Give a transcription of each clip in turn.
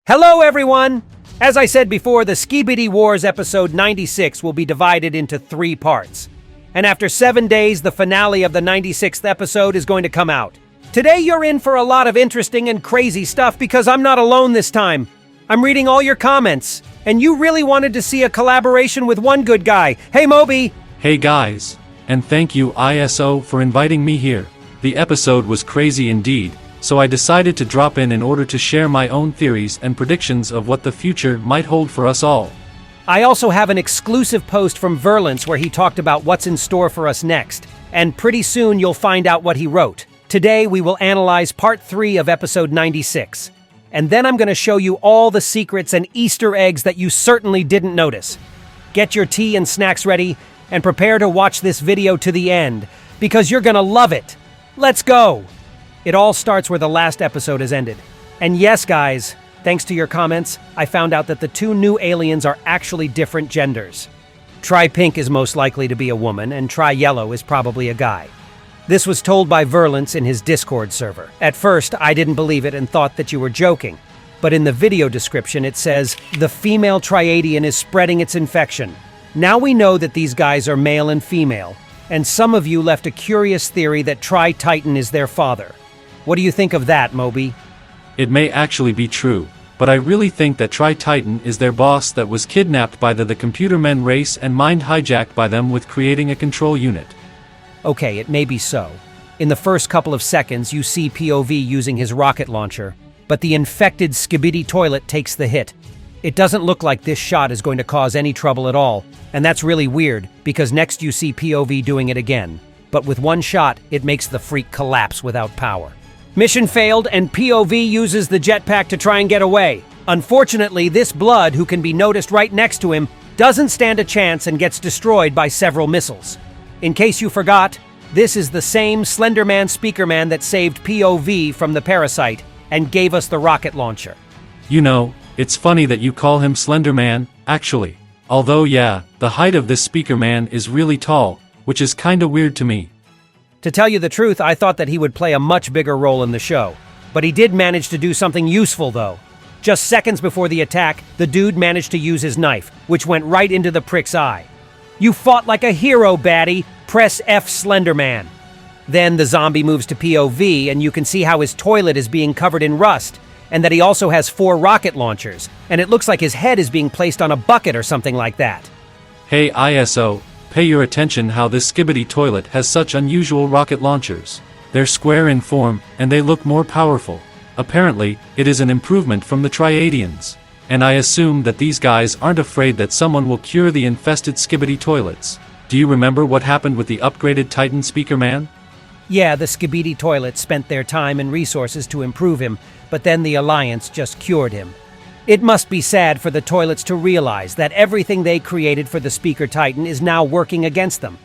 Hello, everyone! As I said before, the Skibidi Wars episode 96 will be divided into 3 parts. And after 7 days, the finale of the 96th episode is going to come out. Today, you're in for a lot of interesting and crazy stuff because I'm not alone this time. I'm reading all your comments, and you really wanted to see a collaboration with one good guy. Hey, MOBI! Hey guys, and thank you ISO for inviting me here. The episode was crazy indeed, so I decided to drop in order to share my own theories and predictions of what the future might hold for us all. I also have an exclusive post from Verlance where he talked about what's in store for us next, and pretty soon you'll find out what he wrote. Today we will analyze part 3 of episode 96, and then I'm going to show you all the secrets and Easter eggs that you certainly didn't notice. Get your tea and snacks ready, and prepare to watch this video to the end, because you're going to love it. Let's go! It all starts where the last episode has ended. And yes, guys, thanks to your comments, I found out that the 2 new aliens are actually different genders. Tri-Pink is most likely to be a woman, and Tri-Yellow is probably a guy. This was told by Verlance in his Discord server. At first, I didn't believe it and thought that you were joking. But in the video description, it says, the female Triadian is spreading its infection. Now we know that these guys are male and female, and some of you left a curious theory that Tri-Titan is their father. What do you think of that, MOBI? It may actually be true, but I really think that Tri-Titan is their boss that was kidnapped by the computer men race and mind hijacked by them with creating a control unit. Okay, it may be so. In the first couple of seconds, you see POV using his rocket launcher, but the infected Skibidi toilet takes the hit. It doesn't look like this shot is going to cause any trouble at all, and that's really weird, because next you see POV doing it again. But with one shot, it makes the freak collapse without power. Mission failed, and POV uses the jetpack to try and get away. Unfortunately, this blood, who can be noticed right next to him, doesn't stand a chance and gets destroyed by several missiles. In case you forgot, this is the same Slenderman Speakerman that saved POV from the parasite and gave us the rocket launcher. You know, it's funny that you call him Slenderman, actually. Although yeah, the height of this Speakerman is really tall, which is kinda weird to me. To tell you the truth, I thought that he would play a much bigger role in the show. But he did manage to do something useful, though. Just seconds before the attack, the dude managed to use his knife, which went right into the prick's eye. You fought like a hero, baddie. Press F, Slenderman. Then the zombie moves to POV, and you can see how his toilet is being covered in rust, and that he also has 4 rocket launchers, and it looks like his head is being placed on a bucket or something like that. Hey ISO, pay your attention how this Skibidi toilet has such unusual rocket launchers. They're square in form, and they look more powerful. Apparently, it is an improvement from the Triadians. And I assume that these guys aren't afraid that someone will cure the infested Skibidi toilets. Do you remember what happened with the upgraded Titan Speakerman? Yeah, the Skibidi toilet spent their time and resources to improve him, but then the Alliance just cured him. It must be sad for the toilets to realize that everything they created for the Speaker Titan is now working against them.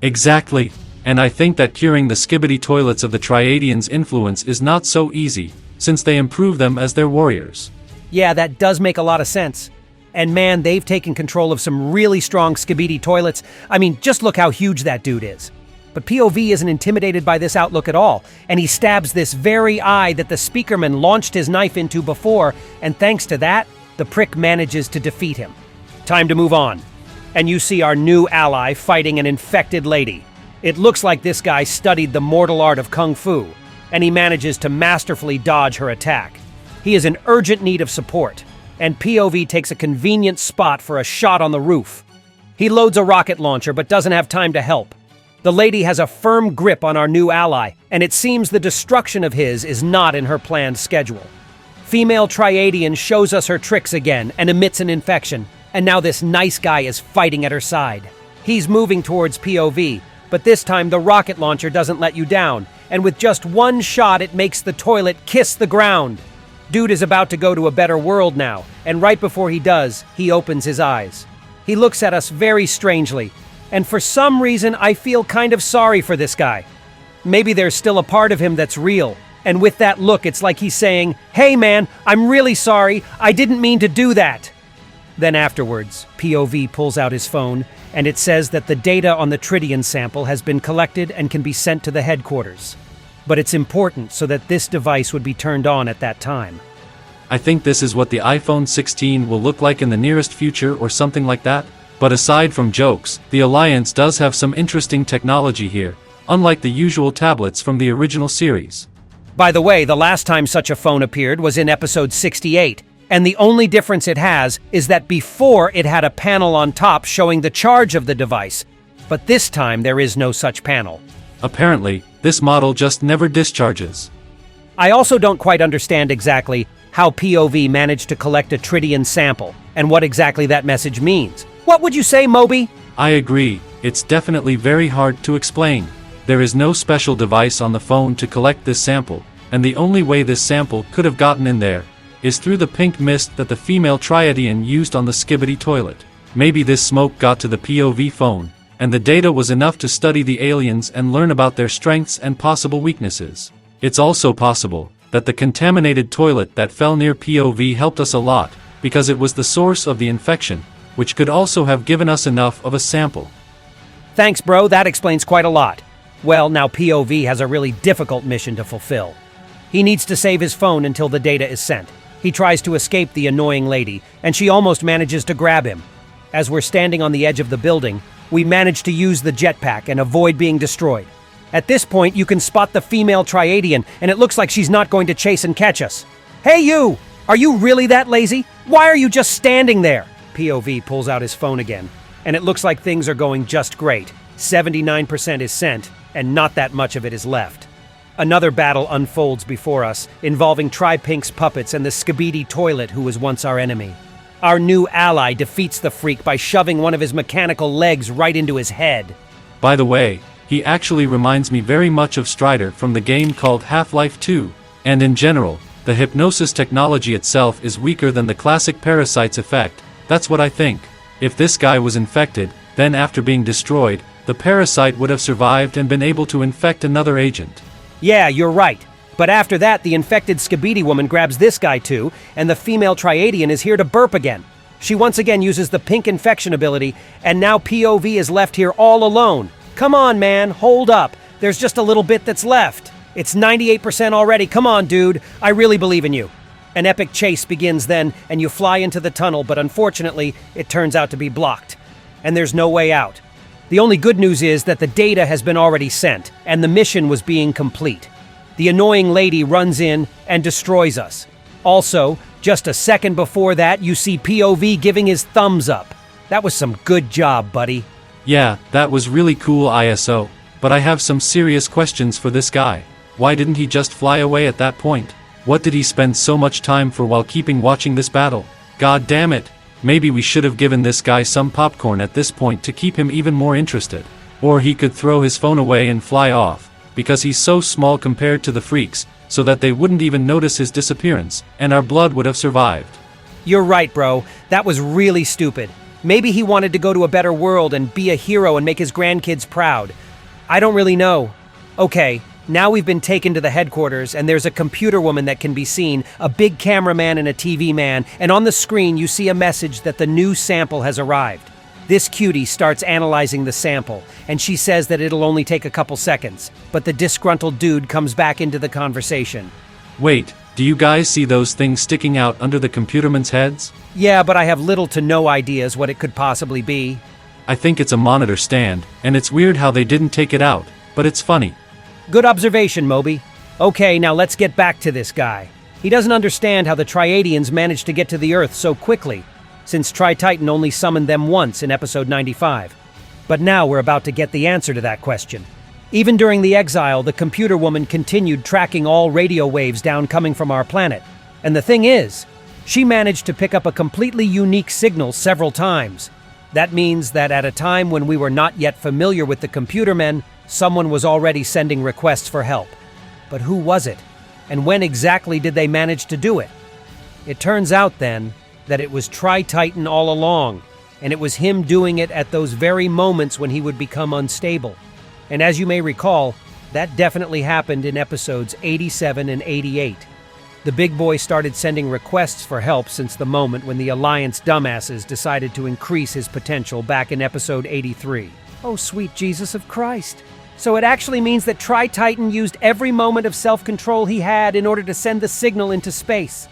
Exactly. And I think that curing the Skibidi toilets of the Triadians' influence is not so easy, since they improve them as their warriors. Yeah, that does make a lot of sense. And man, they've taken control of some really strong Skibidi toilets. I mean, just look how huge that dude is. But POV isn't intimidated by this outlook at all, and he stabs this very eye that the Speakerman launched his knife into before, and thanks to that, the prick manages to defeat him. Time to move on. And you see our new ally fighting an infected lady. It looks like this guy studied the mortal art of Kung Fu, and he manages to masterfully dodge her attack. He is in urgent need of support, and POV takes a convenient spot for a shot on the roof. He loads a rocket launcher but doesn't have time to help. The lady has a firm grip on our new ally, and it seems the destruction of his is not in her planned schedule. Female Triadian shows us her tricks again and emits an infection, and now this nice guy is fighting at her side. He's moving towards POV, but this time the rocket launcher doesn't let you down, and with just one shot it makes the toilet kiss the ground. Dude is about to go to a better world now, and right before he does, he opens his eyes. He looks at us very strangely, and for some reason I feel kind of sorry for this guy. Maybe there's still a part of him that's real, and with that look it's like he's saying, "Hey man, I'm really sorry, I didn't mean to do that." Then afterwards, POV pulls out his phone, and it says that the data on the Tritian sample has been collected and can be sent to the headquarters. But it's important so that this device would be turned on at that time. I think this is what the iPhone 16 will look like in the nearest future or something like that. But aside from jokes, the Alliance does have some interesting technology here, unlike the usual tablets from the original series. By the way, the last time such a phone appeared was in episode 68, and the only difference it has is that before it had a panel on top showing the charge of the device, but this time there is no such panel. Apparently, this model just never discharges. I also don't quite understand exactly how POV managed to collect a Tridian sample, and what exactly that message means. What would you say, MOBI? I agree, it's definitely very hard to explain. There is no special device on the phone to collect this sample, and the only way this sample could have gotten in there is through the pink mist that the female Triadian used on the Skibidi toilet. Maybe this smoke got to the POV phone, and the data was enough to study the aliens and learn about their strengths and possible weaknesses. It's also possible that the contaminated toilet that fell near POV helped us a lot, because it was the source of the infection, which could also have given us enough of a sample. Thanks, bro, that explains quite a lot. Well, now POV has a really difficult mission to fulfill. He needs to save his phone until the data is sent. He tries to escape the annoying lady, and she almost manages to grab him. As we're standing on the edge of the building, we manage to use the jetpack and avoid being destroyed. At this point, you can spot the female Triadian, and it looks like she's not going to chase and catch us. Hey you! Are you really that lazy? Why are you just standing there? POV pulls out his phone again, and it looks like things are going just great. 79% is sent, and not that much of it is left. Another battle unfolds before us, involving Tri-Pink's puppets and the Skibidi toilet who was once our enemy. Our new ally defeats the freak by shoving one of his mechanical legs right into his head. By the way, he actually reminds me very much of Strider from the game called Half-Life 2, and in general, the hypnosis technology itself is weaker than the classic parasite's effect. That's what I think. If this guy was infected, then after being destroyed, the parasite would have survived and been able to infect another agent. Yeah, you're right. But after that, the infected Skibidi woman grabs this guy too, and the female Triadian is here to burp again. She once again uses the pink infection ability, and now POV is left here all alone. Come on, man, hold up. There's just a little bit that's left. It's 98% already. Come on, dude. I really believe in you. An epic chase begins then, and you fly into the tunnel, but unfortunately, it turns out to be blocked. And there's no way out. The only good news is that the data has been already sent, and the mission was being complete. The annoying lady runs in and destroys us. Also, just a second before that, you see POV giving his thumbs up. That was some good job, buddy. Yeah, that was really cool, ISO. But I have some serious questions for this guy. Why didn't he just fly away at that point? What did he spend so much time for while keeping watching this battle? God damn it. Maybe we should have given this guy some popcorn at this point to keep him even more interested. Or he could throw his phone away and fly off, because he's so small compared to the freaks, so that they wouldn't even notice his disappearance, and our blood would have survived. You're right, bro. That was really stupid. Maybe he wanted to go to a better world and be a hero and make his grandkids proud. I don't really know. Okay, now we've been taken to the headquarters, and there's a computer woman that can be seen, a big cameraman and a TV man, and on the screen you see a message that the new sample has arrived. This cutie starts analyzing the sample, and she says that it'll only take a couple seconds, but the disgruntled dude comes back into the conversation. Wait, do you guys see those things sticking out under the computerman's heads? Yeah, but I have little to no ideas what it could possibly be. I think it's a monitor stand, and it's weird how they didn't take it out, but it's funny. Good observation, MOBI. Okay, now let's get back to this guy. He doesn't understand how the Triadians managed to get to the Earth so quickly, since Tri-Titan only summoned them once in episode 95. But now we're about to get the answer to that question. Even during the exile, the computer woman continued tracking all radio waves down coming from our planet. And the thing is, she managed to pick up a completely unique signal several times. That means that at a time when we were not yet familiar with the computer men, someone was already sending requests for help. But who was it? And when exactly did they manage to do it? It turns out then that it was Tri-Titan all along, and it was him doing it at those very moments when he would become unstable. And as you may recall, that definitely happened in episodes 87 and 88. The big boy started sending requests for help since the moment when the Alliance dumbasses decided to increase his potential back in episode 83. Oh, sweet Jesus of Christ. So it actually means that Tri-Titan used every moment of self-control he had in order to send the signal into space.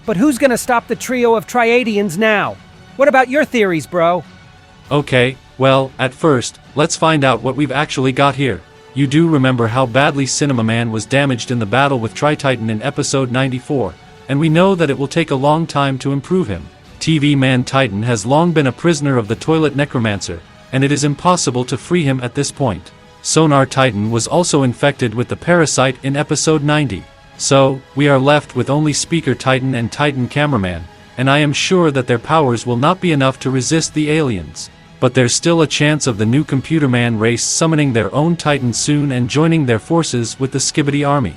But who's gonna stop the trio of Triadians now? What about your theories, bro? Okay, well, at first, let's find out what we've actually got here. You do remember how badly Cinema Man was damaged in the battle with Tri-Titan in episode 94, and we know that it will take a long time to improve him. TV Man Titan has long been a prisoner of the Toilet Necromancer, and it is impossible to free him at this point. Sonar Titan was also infected with the parasite in episode 90. So, we are left with only Speaker Titan and Titan Cameraman, and I am sure that their powers will not be enough to resist the aliens. But there's still a chance of the new Computer Man race summoning their own Titan soon and joining their forces with the Skibidi army.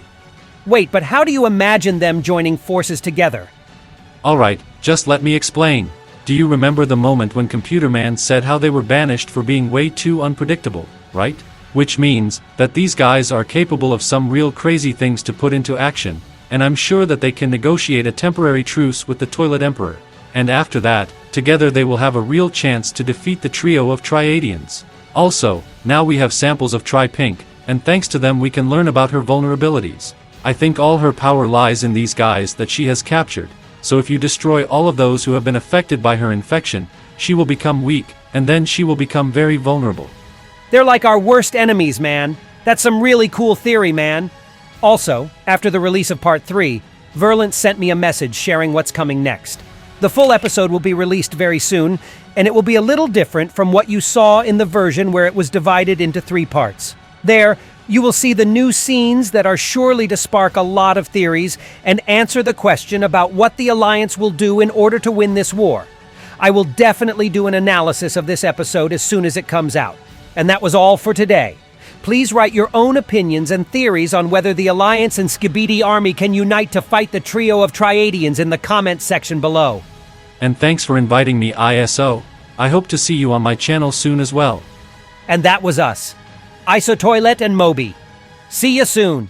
Wait, but how do you imagine them joining forces together? Alright, just let me explain. Do you remember the moment when Computer Man said how they were banished for being way too unpredictable, right? Which means that these guys are capable of some real crazy things to put into action, and I'm sure that they can negotiate a temporary truce with the Toilet Emperor. And after that, together they will have a real chance to defeat the trio of Triadians. Also, now we have samples of Tri-Pink, and thanks to them we can learn about her vulnerabilities. I think all her power lies in these guys that she has captured, so if you destroy all of those who have been affected by her infection, she will become weak, and then she will become very vulnerable. They're like our worst enemies, man. That's some really cool theory, man. Also, after the release of Part 3, Verlant sent me a message sharing what's coming next. The full episode will be released very soon, and it will be a little different from what you saw in the version where it was divided into 3 parts. There, you will see the new scenes that are surely to spark a lot of theories and answer the question about what the Alliance will do in order to win this war. I will definitely do an analysis of this episode as soon as it comes out. And that was all for today. Please write your own opinions and theories on whether the Alliance and Skibidi army can unite to fight the trio of Triadians in the comments section below. And thanks for inviting me, ISO. I hope to see you on my channel soon as well. And that was us. ISO Toilet and MOBI. See you soon.